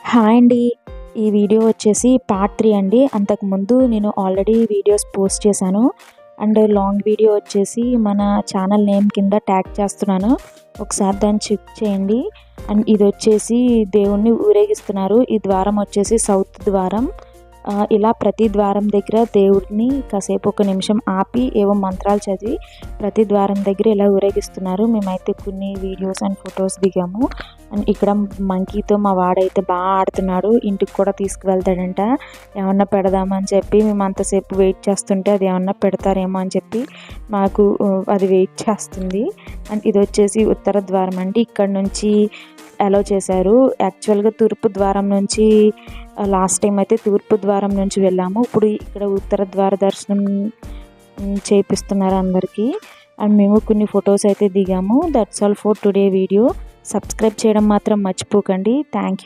Hi అండి. ఈ video వచ్చేసి పార్ట్ 3 అండి. అంతకుముందు నేను ఆల్రెడీ వీడియోస్ పోస్ట్ చేశాను. అండ్ లాంగ్ వీడియో వచ్చేసి మన ఛానల్ నేమ్ కింద ట్యాగ్ చేస్తున్నాను. ఒకసారి దాన్ని చెక్ చేయండి. అండ్ ఇది వచ్చేసి దేవుణ్ణి ఊరేగిస్తున్నారు. ఈ ద్వారం వచ్చేసి సౌత్ ద్వారం. ఇలా ప్రతి ద్వారం దగ్గర దేవుడిని కాసేపు ఒక నిమిషం ఆపి ఏవో మంత్రాలు చదివి ప్రతి ద్వారం దగ్గర ఇలా ఊరేగిస్తున్నారు. మేమైతే కొన్ని వీడియోస్ అండ్ ఫొటోస్ దిగాము. అండ్ ఇక్కడ మంకీతో మా వాడైతే బాగా ఆడుతున్నాడు. ఇంటికి కూడా తీసుకువెళ్తాడంట. ఏమన్నా పెడదామని చెప్పి మేము అంతసేపు వెయిట్ చేస్తుంటే అది ఏమన్నా పెడతారేమో అని చెప్పి మాకు అది వెయిట్ చేస్తుంది. అండ్ ఇది వచ్చేసి ఉత్తర ద్వారం అండి. ఇక్కడ నుంచి అలో చేశారు. యాక్చువల్గా తూర్పు ద్వారం నుంచి లాస్ట్ టైం అయితే తూర్పు ద్వారం నుంచి వెళ్ళాము. ఇప్పుడు ఇక్కడ ఉత్తర ద్వార దర్శనం చేపిస్తున్నారు అందరికీ. అండ్ మేము కొన్ని ఫొటోస్ అయితే దిగాము. That's all for today video. Subscribe చేయడం మాత్రం మర్చిపోకండి. Thank you.